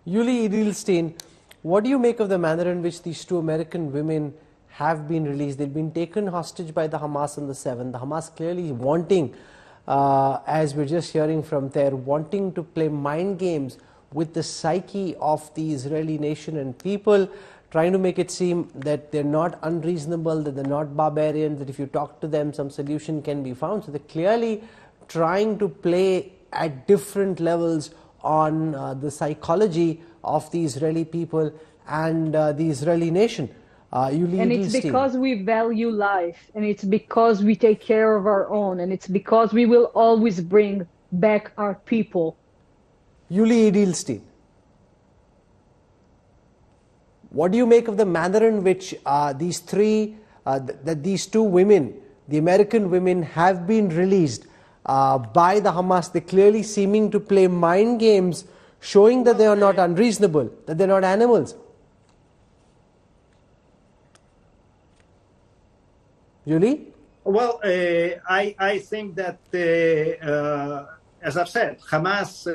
Yuli Edelstein, what do you make of the manner in which these two American women have been released? They've been taken hostage by the Hamas on the 7th. The Hamas clearly wanting, as we're just hearing from there, wanting to play mind games with the psyche of the Israeli nation and people, trying to make it seem that they're not unreasonable, that they're not barbarians, that if you talk to them, some solution can be found. So they're clearly trying to play at different levels on the psychology of the Israeli people and the Israeli nation. And it's because we value life, and it's because we take care of our own, and it's because we will always bring back our people. Yuli Edelstein, what do you make of the manner in which these two women, the American women, have been released by the Hamas? They're clearly seeming to play mind games, showing that they are not unreasonable, that they're not animals. Yuli? Well, I think that, as I've said, Hamas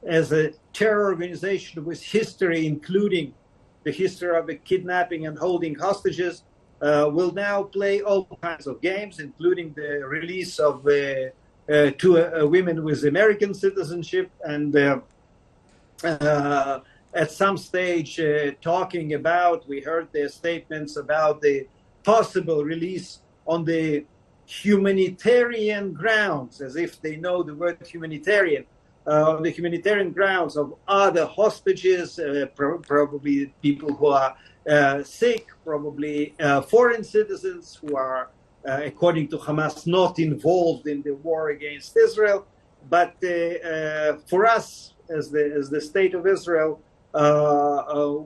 as a terror organization with history, including the history of kidnapping and holding hostages, will now play all kinds of games, including the release of two women with American citizenship, and at some stage talking about, we heard their statements about the possible release on the humanitarian grounds, as if they know the word humanitarian, on the humanitarian grounds of other hostages, probably people who are sick, probably foreign citizens who are, according to Hamas, not involved in the war against Israel. But for us, as the state of Israel,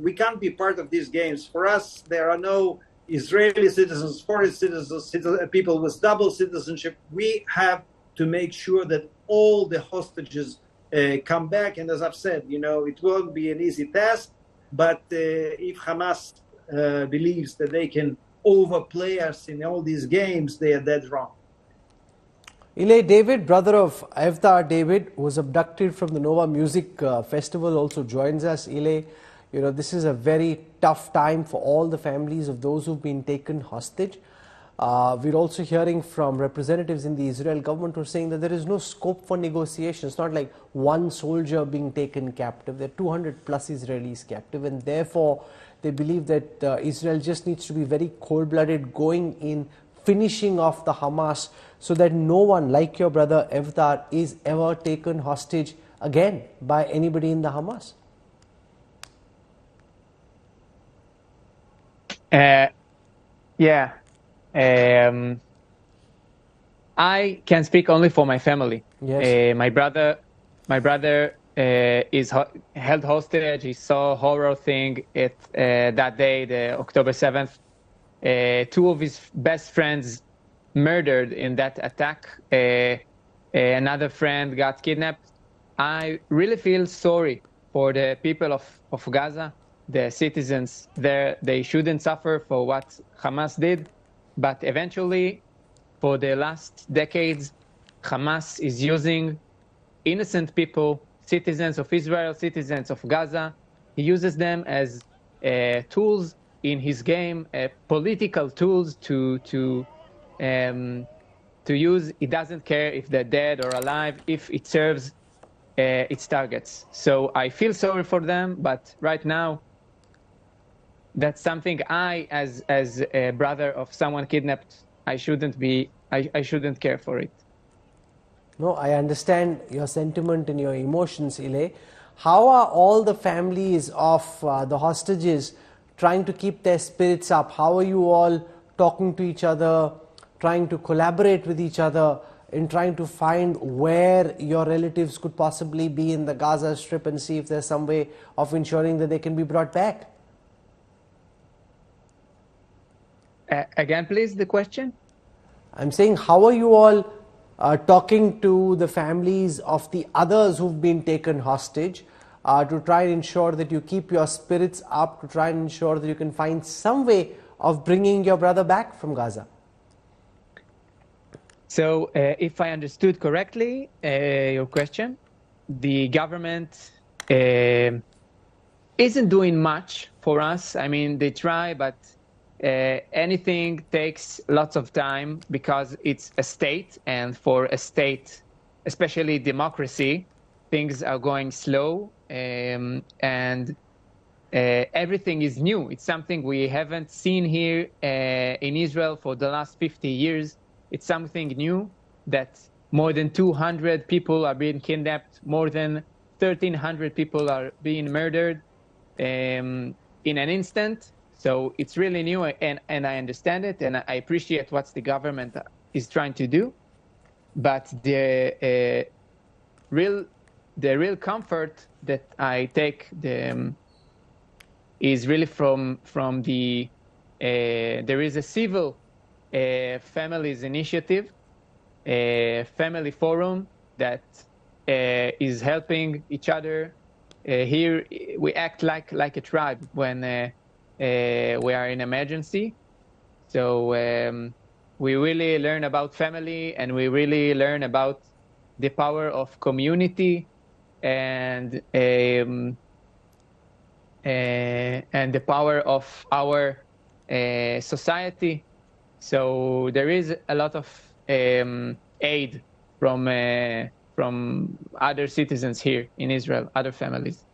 we can't be part of these games. For us, there are no Israeli citizens, foreign citizens, people with double citizenship. We have to make sure that all the hostages come back. And as I've said, it won't be an easy task, but if Hamas believes that they can overplay us in all these games, they are dead wrong. Ilay, David, brother of Evyatar David, who was abducted from the Nova Music Festival, also joins us. Ilay, this is a very tough time for all the families of those who've been taken hostage. We're also hearing from representatives in the Israel government who are saying that there is no scope for negotiation. It's not like one soldier being taken captive. There are 200 plus Israelis captive, and therefore they believe that Israel just needs to be very cold-blooded, going in, finishing off the Hamas, so that no one like your brother Evyatar is ever taken hostage again by anybody in the Hamas. Yeah. I can speak only for my family. Yes. My brother is held hostage. He saw a horror thing that day, the October 7th. Two of his best friends murdered in that attack. Another friend got kidnapped. I really feel sorry for the people of Gaza, the citizens there. They shouldn't suffer for what Hamas did. But eventually, for the last decades, Hamas is using innocent people, citizens of Israel, citizens of Gaza. He uses them as tools in his game, political tools to use. He doesn't care if they're dead or alive, if it serves its targets. So I feel sorry for them, but right now, that's something as a brother of someone kidnapped, I shouldn't care for it. No, I understand your sentiment and your emotions, Ilay. How are all the families of the hostages trying to keep their spirits up? How are you all talking to each other, trying to collaborate with each other in trying to find where your relatives could possibly be in the Gaza Strip and see if there's some way of ensuring that they can be brought back? Again, please, the question? I'm saying, how are you all talking to the families of the others who've been taken hostage to try and ensure that you keep your spirits up, to try and ensure that you can find some way of bringing your brother back from Gaza? So, if I understood correctly your question, the government isn't doing much for us. I mean, they try, but anything takes lots of time because it's a state, and for a state, especially democracy, things are going slow, and everything is new. It's something we haven't seen here in Israel for the last 50 years. It's something new that more than 200 people are being kidnapped, more than 1,300 people are being murdered in an instant. So it's really new, and I understand it, and I appreciate what the government is trying to do. But the real comfort that I take is really from the there is a civil families initiative, a family forum that is helping each other. Here we act like a tribe when we are in emergency. So we really learn about family, and we really learn about the power of community and the power of our society. So there is a lot of aid from other citizens here in Israel, other families.